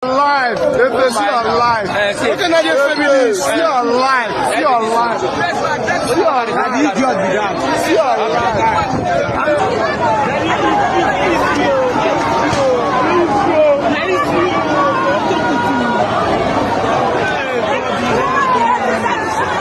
Alive. They see alive. Okay, now just family. See alive. See alive. See alive. You just be that. See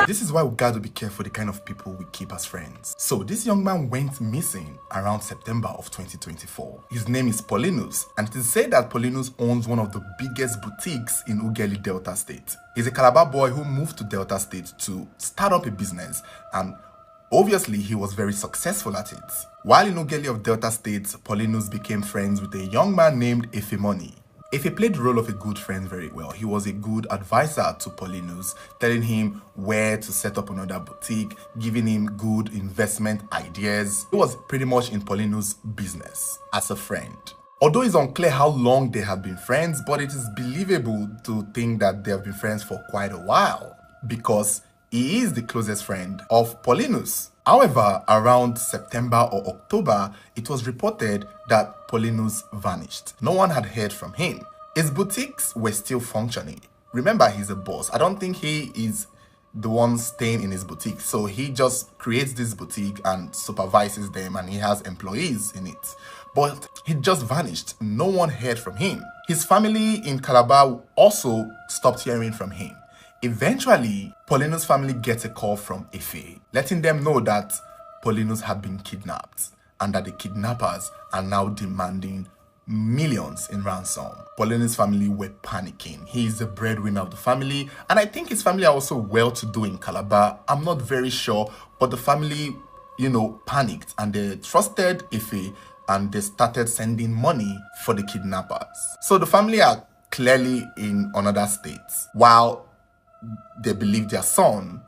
This is why we got to be careful the kind of people we keep as friends. So this young man went missing around September of 2024. His name is Pinus, and it is said that Pinus owns one of the biggest boutiques in Ughelli, Delta State. He's a Calabar boy who moved to Delta State to start up a business, and obviously he was very successful at it. While in Ughelli of Delta State, Pinus became friends with a young man named Money. Efe played the role of a good friend very well. He was a good advisor to Pinus, telling him where to set up another boutique, giving him good investment ideas. He was pretty much in Pinus' business as a friend. Although it's unclear how long they have been friends, but it is believable to think that they have been friends for quite a while because he is the closest friend of Pinus. However, around September or October, it was reported that Pinus vanished. No one had heard from him. His boutiques were still functioning. Remember, he's a boss. I don't think he is the one staying in his boutique. So he just creates this boutique and supervises them, and he has employees in it. But he just vanished. No one heard from him. His family in Calabar also stopped hearing from him. Eventually, Pinus' family gets a call from Efe, letting them know that Pinus had been kidnapped and that the kidnappers are now demanding millions in ransom. Pinus' family were panicking. He is the breadwinner of the family, and I think his family are also well-to-do in Calabar. I'm not very sure, but the family, panicked, and they trusted Efe, and they started sending money for the kidnappers. So the family are clearly in another state, while they believe their son,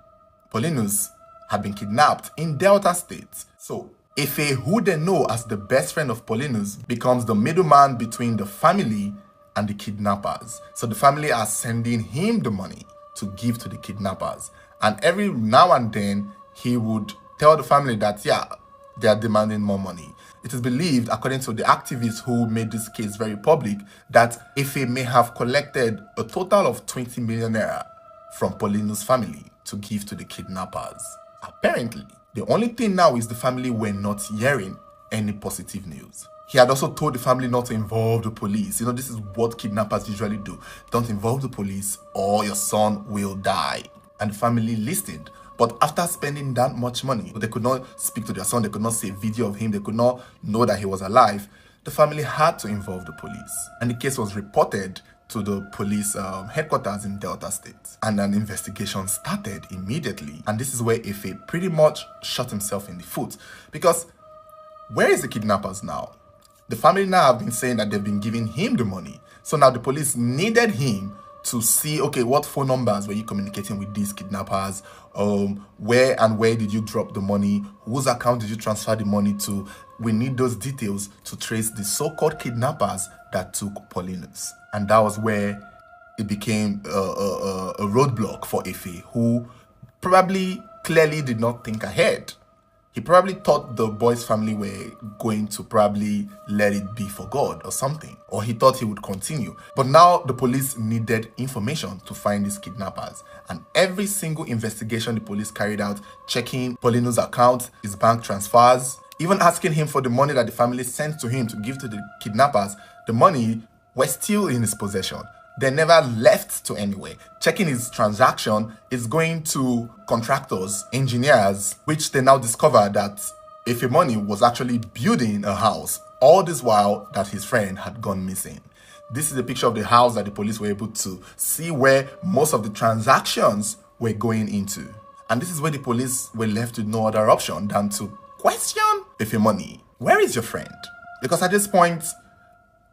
Pinus, had been kidnapped in Delta State. So Efe, who they know as the best friend of Pinus, becomes the middleman between the family and the kidnappers. So the family are sending him the money to give to the kidnappers. And every now and then, he would tell the family that, they are demanding more money. It is believed, according to the activists who made this case very public, that Efe may have collected a total of 20 million naira from Pinus' family to give to the kidnappers. Apparently, the only thing now is the family were not hearing any positive news. He had also told the family not to involve the police. This is what kidnappers usually do. Don't involve the police or your son will die. And the family listened. But after spending that much money, they could not speak to their son, they could not see a video of him, they could not know that he was alive. The family had to involve the police. And the case was reported to the police headquarters in Delta State. And an investigation started immediately. And this is where Efe pretty much shot himself in the foot. Because where is the kidnappers now? The family now have been saying that they've been giving him the money. So now the police needed him to see, okay, what phone numbers were you communicating with these kidnappers? Where did you drop the money? Whose account did you transfer the money to? We need those details to trace the so-called kidnappers that took Pinus. And that was where it became a roadblock for Efe, who probably clearly did not think ahead. He probably thought the boy's family were going to probably let it be for God or something. Or he thought he would continue. But now the police needed information to find these kidnappers. And every single investigation the police carried out, checking Pinus' account, his bank transfers, even asking him for the money that the family sent to him to give to the kidnappers, the money was still in his possession. They never left to anywhere. Checking his transaction is going to contractors, engineers, which they now discover that Efe Money was actually building a house, all this while that his friend had gone missing. This is a picture of the house that the police were able to see where most of the transactions were going into. And this is where the police were left with no other option than to question Efe Money. Where is your friend? Because at this point,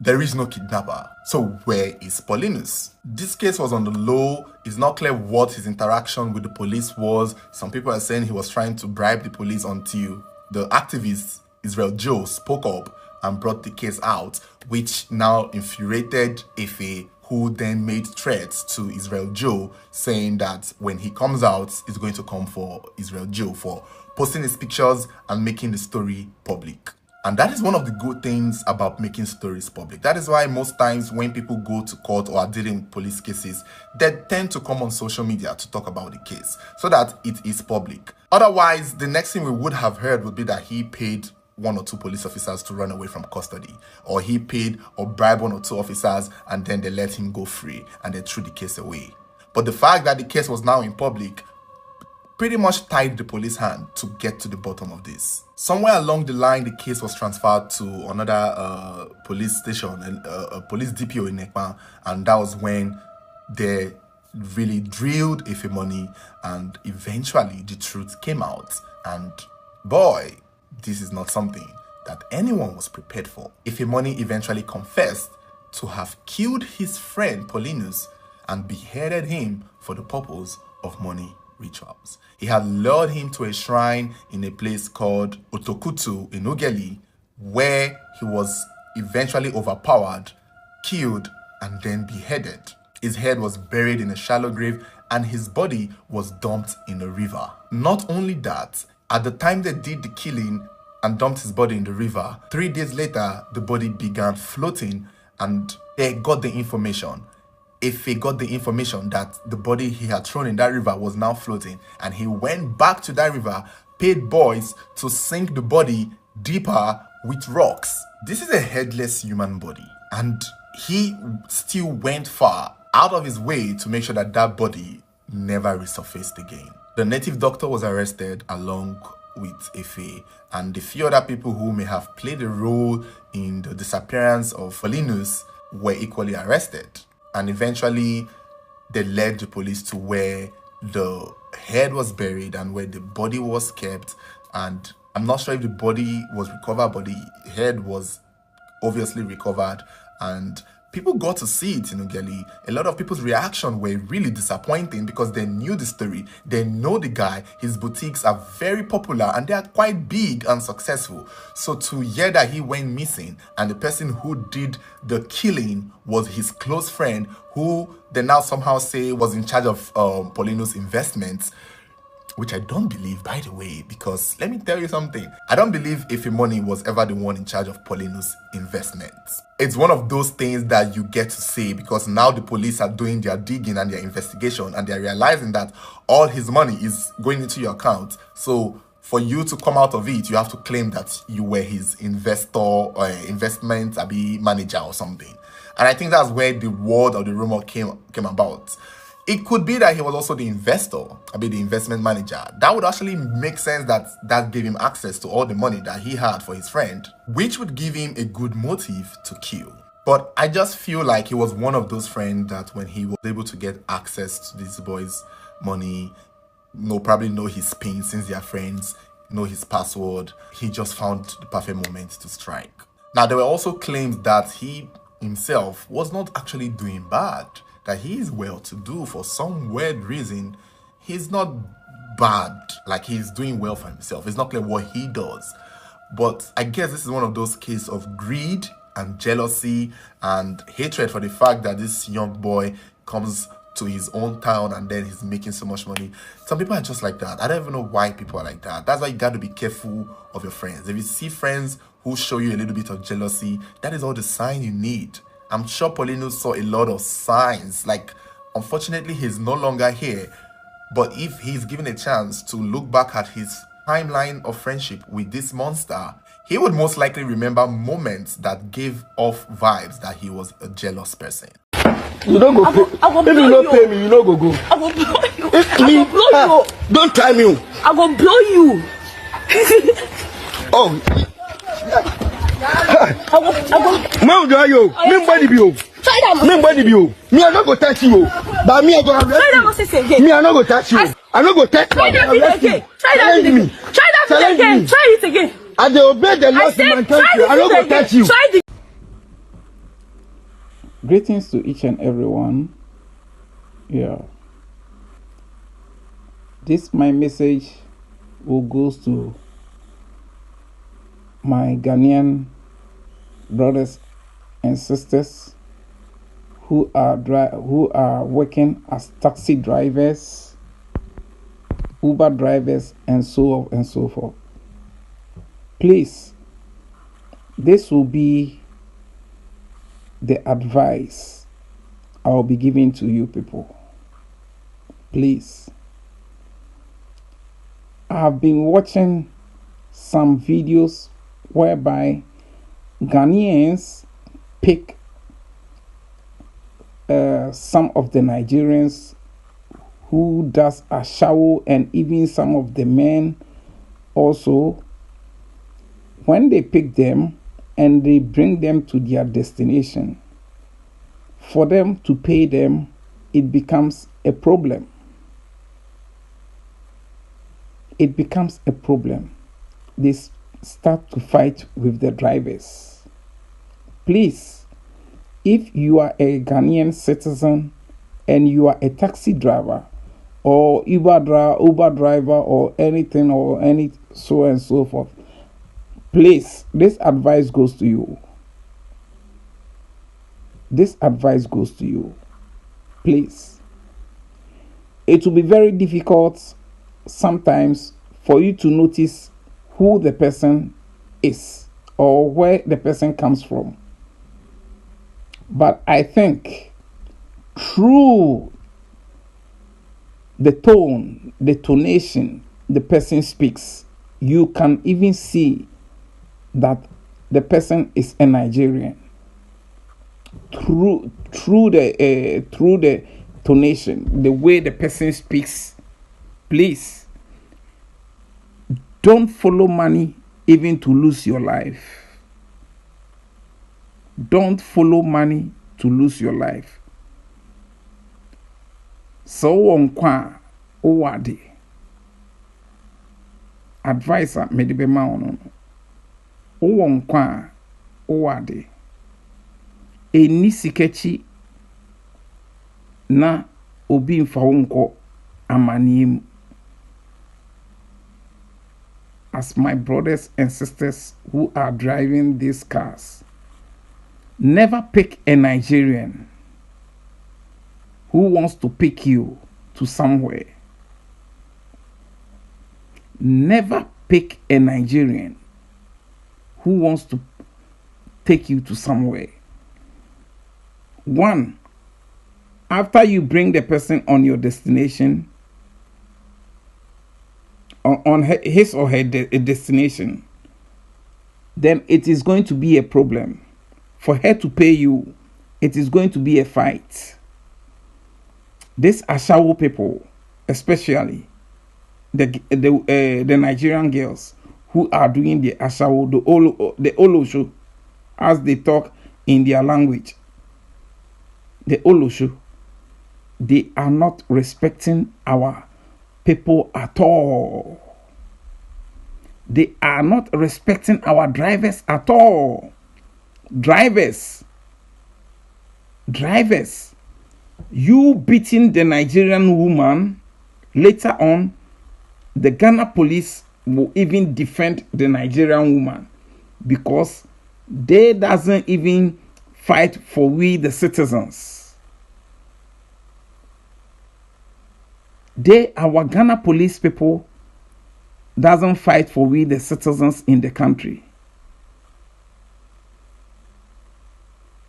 there is no kidnapper. So where is Pinus? This case was on the low. It's not clear what his interaction with the police was. Some people are saying he was trying to bribe the police until the activist Israel Joe spoke up and brought the case out, which now infuriated Efe, who then made threats to Israel Joe, saying that when he comes out, he's going to come for Israel Joe for posting his pictures and making the story public. And that is one of the good things about making stories public. That is why most times when people go to court or are dealing with police cases, they tend to come on social media to talk about the case so that it is public. Otherwise, the next thing we would have heard would be that he paid 1 or 2 police officers to run away from custody, or he paid or bribed 1 or 2 officers and then they let him go free and they threw the case away. But the fact that the case was now in public pretty much tied the police hand to get to the bottom of this. Somewhere along the line, the case was transferred to another police station, a police DPO in Ekpa, and that was when they really drilled Ifemoni, and eventually the truth came out. And boy, this is not something that anyone was prepared for. Ifemoni eventually confessed to have killed his friend Pinus and beheaded him for the purpose of money rituals. He had lured him to a shrine in a place called Otokutu in Ugeli, where he was eventually overpowered, killed, and then beheaded. His head was buried in a shallow grave and his body was dumped in a river. Not only that, at the time they did the killing and dumped his body in the river, 3 days later, the body began floating and they got the information. If he got the information that the body he had thrown in that river was now floating, and he went back to that river, paid boys to sink the body deeper with rocks. This is a headless human body, and he still went far out of his way to make sure that that body never resurfaced again. The native doctor was arrested along with Efe, and the few other people who may have played a role in the disappearance of Pinus were equally arrested. And eventually, they led the police to where the head was buried and where the body was kept. And I'm not sure if the body was recovered, but the head was obviously recovered. And people got to see it in Ugeli. A lot of people's reaction were really disappointing because they knew the story. They know the guy. His boutiques are very popular and they are quite big and successful. So to hear that he went missing and the person who did the killing was his close friend, who they now somehow say was in charge of Pinus' investments, which I don't believe, by the way, because let me tell you something. I don't believe Ifemoni was ever the one in charge of Pinus' investments. It's one of those things that you get to say because now the police are doing their digging and their investigation and they're realizing that all his money is going into your account. So for you to come out of it, you have to claim that you were his investor or investment manager or something. And I think that's where the word or the rumor came about. It could be that he was also the investor, the investment manager. That would actually make sense that gave him access to all the money that he had for his friend, which would give him a good motive to kill. But I just feel like he was one of those friends that when he was able to get access to this boy's money, probably know his PIN since they are friends, know his password, he just found the perfect moment to strike. Now, there were also claims that he himself was not actually doing bad, that he is well-to-do for some weird reason. He's not bad, like he's doing well for himself. It's not clear what he does. But I guess this is one of those cases of greed and jealousy and hatred for the fact that this young boy comes to his own town and then he's making so much money. Some people are just like that. I don't even know why people are like that. That's why you got to be careful of your friends. If you see friends who show you a little bit of jealousy, that is all the sign you need. I'm sure Pinus saw a lot of signs. Like, unfortunately, he's no longer here. But if he's given a chance to look back at his timeline of friendship with this monster, he would most likely remember moments that gave off vibes that he was a jealous person. You don't go pay. If you don't pay me, you don't go. I will blow you. I will blow you. Don't try me. I will blow you. Oh. Man, do you? Me body be you. Try that. Me body be you. Me I not go touch you. But me I go arrest you. Me I not go touch you. I not go touch you. Try that again. Try that again. Try that again. Try it again. I dey obey the laws in my country. I not go touch you. Greetings to each and everyone. This my message will goes to my Ghanaian brothers and sisters who are working as taxi drivers, Uber drivers, and so on and so forth. Please, This will be the advice I will be giving to you people. Please. I've been watching some videos whereby Ghanaians pick some of the Nigerians who does a shower, and even some of the men also, when they pick them and they bring them to their destination, for them to pay them, it becomes a problem. It becomes a problem. They start to fight with the drivers. Please, if you are a Ghanaian citizen and you are a taxi driver or Uber driver or anything or any so and so forth, please, this advice goes to you. This advice goes to you. Please. It will be very difficult sometimes for you to notice who the person is or where the person comes from. But I think through the tone, the tonation the person speaks, you can even see that the person is a Nigerian. Through the tonation, the way the person speaks, please don't follow money even to lose your life. Don't follow money to lose your life. So on kwa owade advisor medibe ma ono on kwa owade eni sikechi na obi mfa wonko amaniem. As my brothers and sisters who are driving these cars, never pick a Nigerian who wants to pick you to somewhere. Never pick a Nigerian who wants to take you to somewhere. One, after you bring the person on your destination, on his or her destination, then it is going to be a problem. For her to pay you, it is going to be a fight. These Ashawo people, especially the Nigerian girls who are doing the Ashawo, the Olosho, as they talk in their language, the Olosho, they are not respecting our people at all. They are not respecting our drivers at all. Drivers, you beating the Nigerian woman, later on, the Ghana police will even defend the Nigerian woman because they doesn't even fight for we the citizens. Our Ghana police people doesn't fight for we the citizens in the country.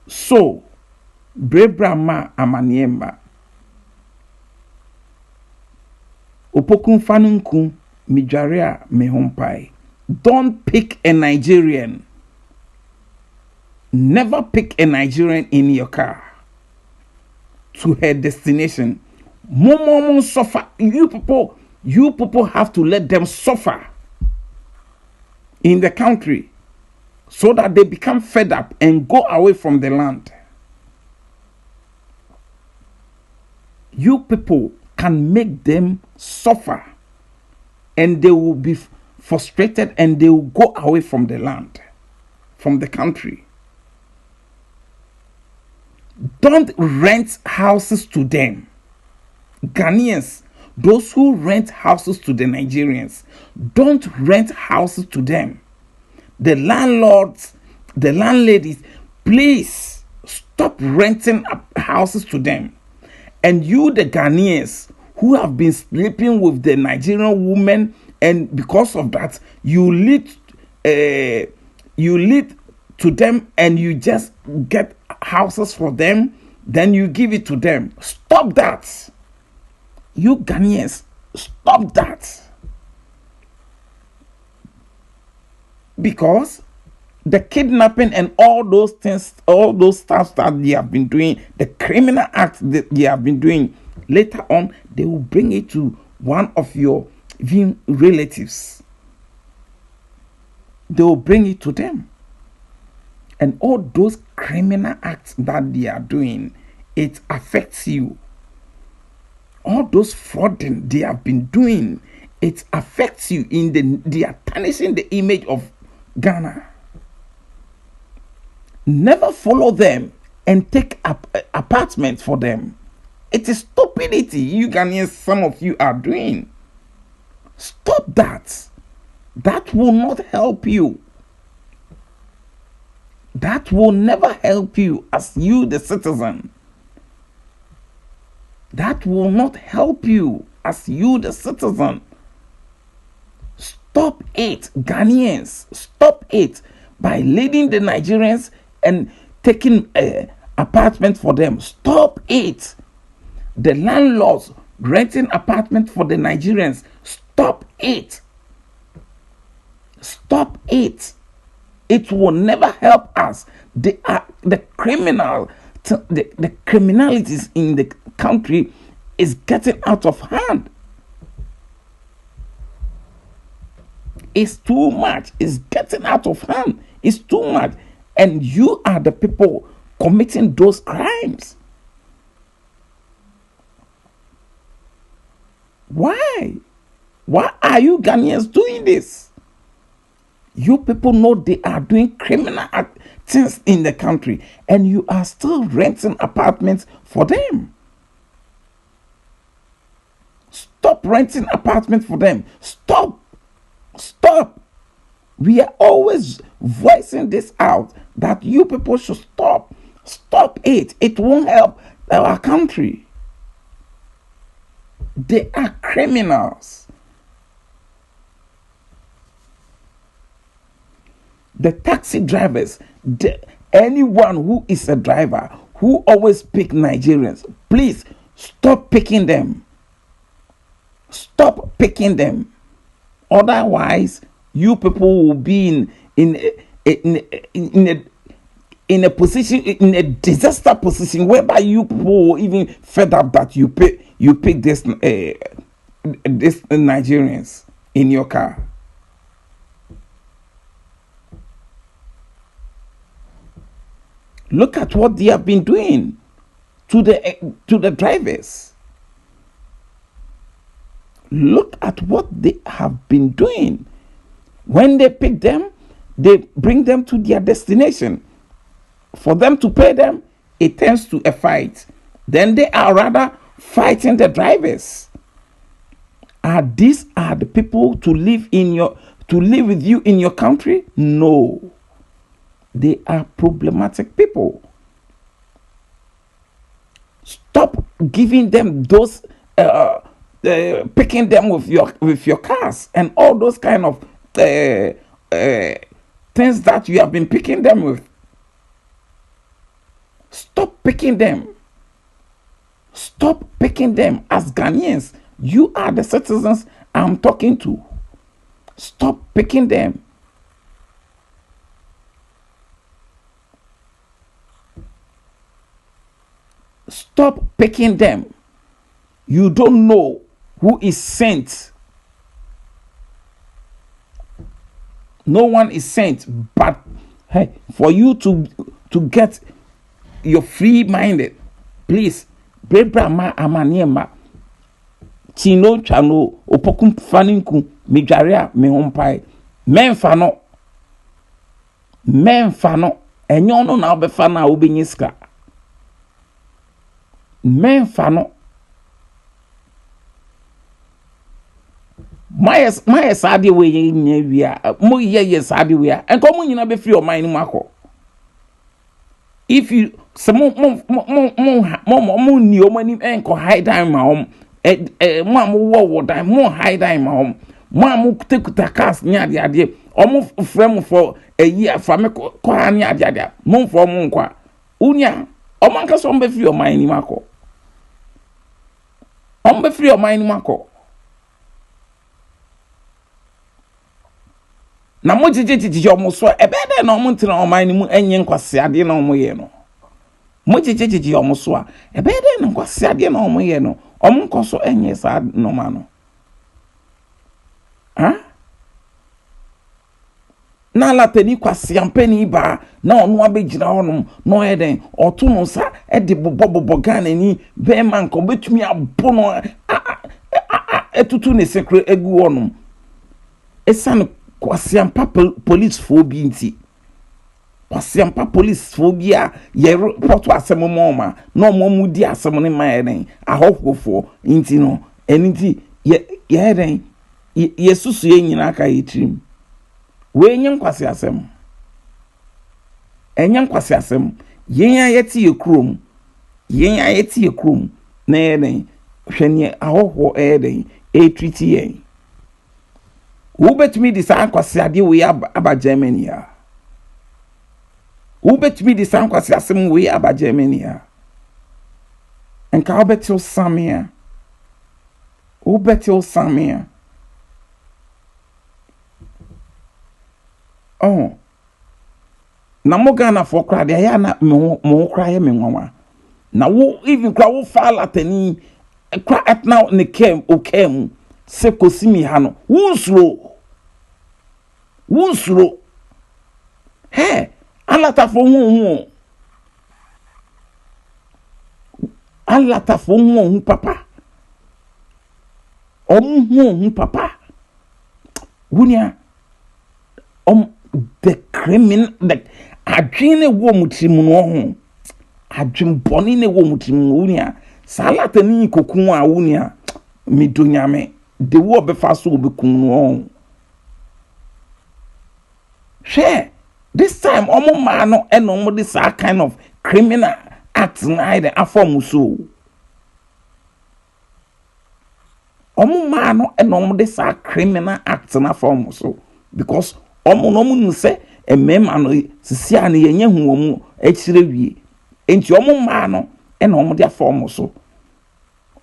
So, Brebrama Amaniemba Opokun Fanunku Mijaria Mehompai. Don't pick a Nigerian. Never pick a Nigerian in your car to her destination. Momo suffer. You people have to let them suffer in the country so that they become fed up and go away from the land. You people can make them suffer and they will be frustrated and they will go away from the land, from the country. Don't rent houses to them. Ghanaians, those who rent houses to the Nigerians, don't rent houses to them. The landlords, the landladies, please stop renting houses to them. And you, the Ghanaians, who have been sleeping with the Nigerian women, and because of that, you lead to them and you just get houses for them, then you give it to them. Stop that. You Ghanaians, stop that. Because the kidnapping and all those things, all those stuff that they have been doing, the criminal acts that they have been doing, later on, they will bring it to one of your relatives. They will bring it to them. And all those criminal acts that they are doing, it affects you. All those frauding they have been doing, it affects you. They are tarnishing the image of Ghana. Never follow them and take apartments for them. It is stupidity you Ghanaians, some of you are doing. Stop that. That will not help you. That will never help you as you, the citizen. That will not help you as you, the citizen. Stop it, Ghanaians. Stop it by leading the Nigerians and taking apartments for them. Stop it. The landlords renting apartments for the Nigerians. Stop it. Stop it. It will never help us. The criminalities in the country is getting out of hand. It's too much. It's getting out of hand. It's too much. And you are the people committing those crimes. Why? Why are you Ghanaians doing this? You people know they are doing criminal things in the country, and you are still renting apartments for them. Stop renting apartments for them. Stop. Stop. We are always voicing this out that you people should stop. Stop it. It won't help our country. They are criminals. The taxi drivers, anyone who is a driver who always pick Nigerians, please stop picking them. Stop picking them. Otherwise, you people will be in a position, in a disaster position, whereby you people will even fed up that you pick this Nigerians in your car. Look at what they have been doing to the drivers. Look at what they have been doing. When they pick them, they bring them to their destination. For them to pay them, it turns to a fight. Then they are rather fighting the drivers. These are the people to live with you in your country? No. They are problematic people. Stop giving them those, picking them with your cars and all those kind of things that you have been picking them with. Stop picking them. Stop picking them. As Ghanaians, you are the citizens I'm talking to. Stop picking them. Stop picking them. You don't know who is sent. No one is sent, but hey, for you to get your free-minded, please, Brema Amaniema, Chino Chano, Opokum Faninku, Mijaria, Mehompai, Menfano, and you know now Befana Ubiniska. Menfano. My sadi way we are more yes sadi we are and come in a be free of mine mako. If you some more new money and hide time my home mamma war time more hide time my home mamma take the cast near the idea Almost frame for a year from a Koania Jada, Mon for Monqua. Unia, Omanka some be free of my Mako. Be free of my Mako. Na mo titi almost so a better no mountain on my name and yen quasiadi no moyeno. Mo titi almost so a better no quasiadi no moyeno. Omunko so enye sad no mano. Huh? Na lateni kwasi ampeni ba na onu abegina honum no eden otuno sa e de bobo Ghana ni be man ko betumi abo no etutu ne sekre egu honum esan kwasi ampa police phobia nti kwasi ampa police phobia ye report asem moma no mo di asem ne ma eden ahofofo nti no enti ye eden yesusu ye nyina ka yitrim we nyen kwase asem enyen kwase asem yen ayeti ekrom na eden hwene ahoho eden treaty yen wo betumi di san kwase ade we aba Germany ya wo betumi di san kwase asem we aba Germany ya enka wo betil samia oh na mo Ghana for cry dey ya na mo cry me nwanwa na wo even cry wo fa latani cry at now ne kem okem se kosimi ha no wunsuro he alata fo hu papa hu papa wunia the criminal the adwene wo mutimu no ho adwemboni ne wo mutimu wunia salata ni kokun a wunia midonyame de wo be fa so be kun no share this time omo ma no eno this kind of criminal act na the aform so omo ma no eno this criminal act na form so because omo no mu se emema no sisia na yenye hu omo akire wie enti omo ma no eno omo dia form so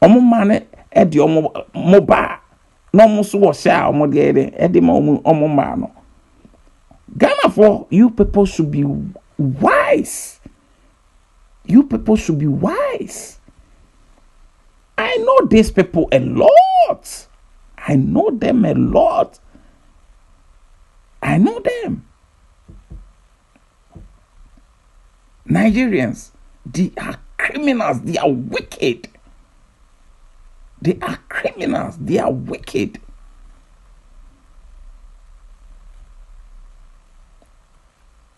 omo ma ne e de omo ba no omo so wo sha omo de e de ma omo ma no Ghana for you people should be wise. I know these people a lot. I know them a lot. I know them. Nigerians, they are criminals. They are wicked. They are criminals. They are wicked.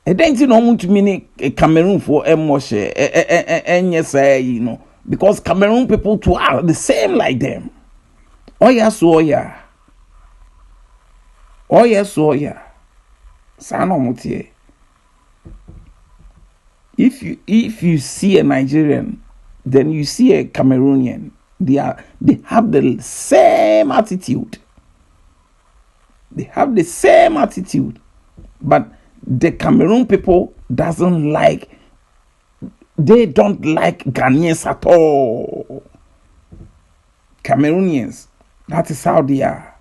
I don't know to mean Cameroon for Moshe you know, because Cameroon people too are the same like them. Oh yes, Sano mutie. If you see a Nigerian, then you see a Cameroonian. They have the same attitude. But the Cameroon people they don't like Ghanaians at all. Cameroonians, that is how they are.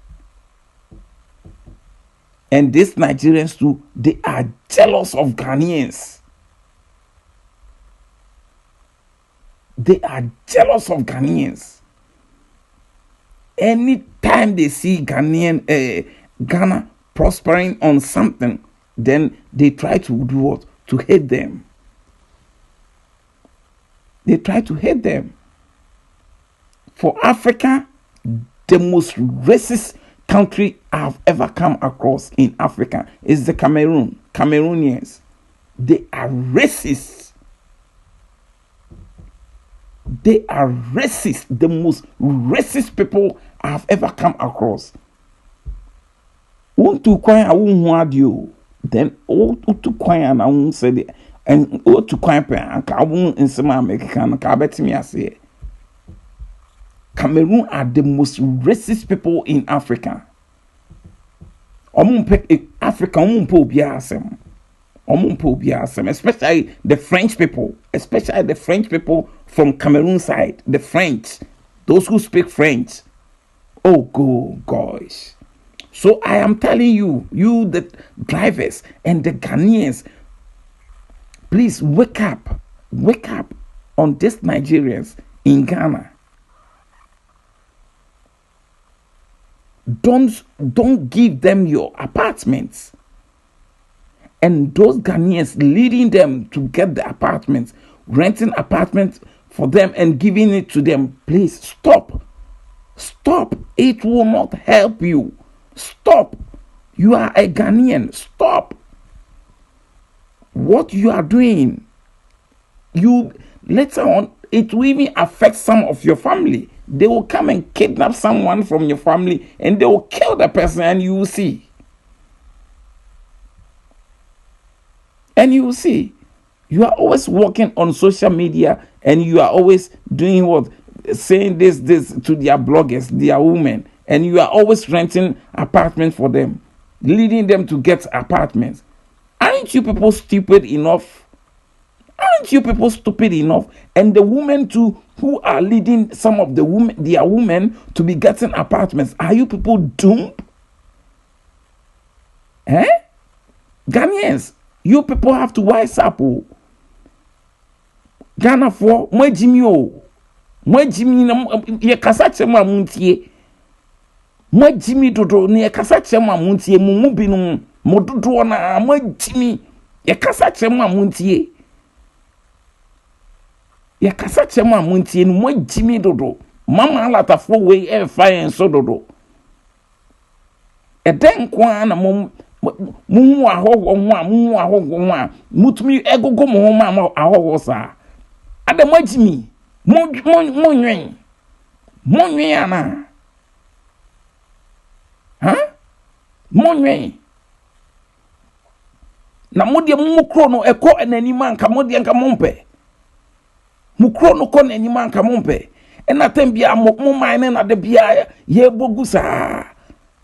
And these Nigerians too, they are jealous of Ghanaians. Anytime they see Ghana prospering on something, then they try to do what? To hate them. For Africa, the most racist country I've ever come across in Africa is the Cameroonians. They are racist. The most racist people I've ever come across. Then all to kwanya na won say the and all to kwanya pe anka won nsema American ka betimi ase. Cameroon are the most racist people in Africa. Africa especially the French people from Cameroon side, the French, those who speak French. Oh, gosh. So I am telling you, the drivers and the Ghanaians, please wake up on these Nigerians in Ghana. Don't give them your apartments. And those Ghanaians leading them to get the apartments, renting apartments for them and giving it to them. Please stop. It will not help you. Stop. You are a Ghanaian. Stop. What you are doing, you later on, it will even affect some of your family. They will come and kidnap someone from your family and they will kill the person, and you will see. And you will see. You are always working on social media and you are always doing what? Saying this to their bloggers, their women. And you are always renting apartments for them, leading them to get apartments. Aren't you people stupid enough? And the women too, who are leading some of their women to be getting apartments, are you people doomed? Ghanaians, you people have to wise up. Ghana for Jimmy ye kasache ma muntie. Jimmy dodo ne kasache ma muntie mu binum mo dodo na Jimmy ye kasache ma muntie. Ye kasache ma muntie no Jimmy dodo. Mama alata fo we e fine so dodo. E den kwa na mu ahowo ho mutumi egogo mo ma ahowo sa. Ade Jimmy Monwen ana. Monwen. Na mode mukro no eko enanima nka mode nka mompe. Mukro no ko enanima nka mompe. Ena tambia mo man na de bia ye bogu sa.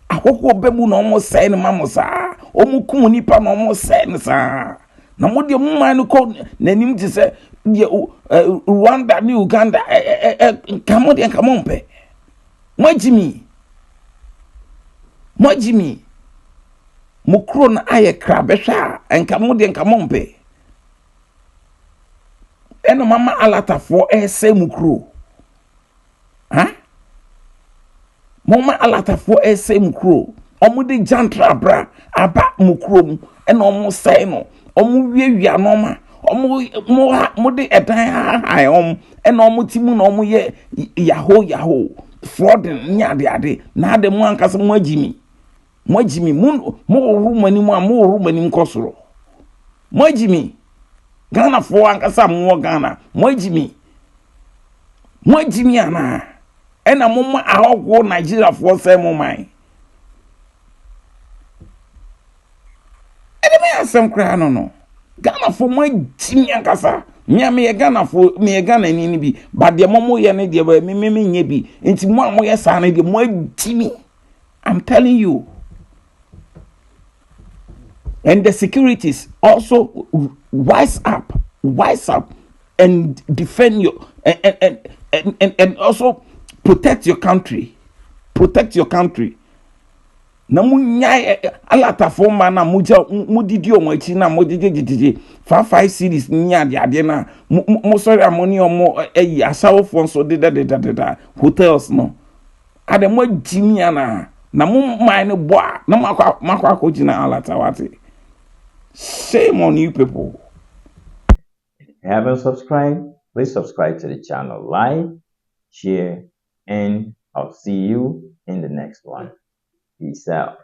Akoko bebu na omo sai ne mamosa. Omukum nipa na omo sai ne sa. Na mode mo man ko nanim ti se Rwanda ni Uganda kamodi kamompe Jimmy mukro na aye krabesha enkamodi kamompe eno mama alata fo ese mukro mama alata fo ese mukro omudi jantra bra aba mukro mu eno omo sai no omo wiewia no mo de edan ha ena timu na ye yaho fraud ade na ade mo ankasa mo Jimmy mo ru mani nkosoro mo Jimmy Ghana fo ankasa mo Ghana mo Jimmy ana ena mo ma ahogwo Nigeria fo se mo man ede me asem kra no Ghana for my Jimmy ankasa me Ghana for me Ghana ni bi but de momo ye ne de me nye bi enti mo amoye sa na de mo Jimmy. I'm telling you. And the securities also wise up and defend your and also protect your country. Na munya alata forma na mudidi o machi na mudidi 5 series nya de na mo sorry amoni omo asawo fo so de hotels no ade mo Jimmy na mo man bo na makwa akogina alata wate. Shame on you people. If you haven't subscribed, please subscribe to the channel, like, share, and I'll see you in the next one. Peace out.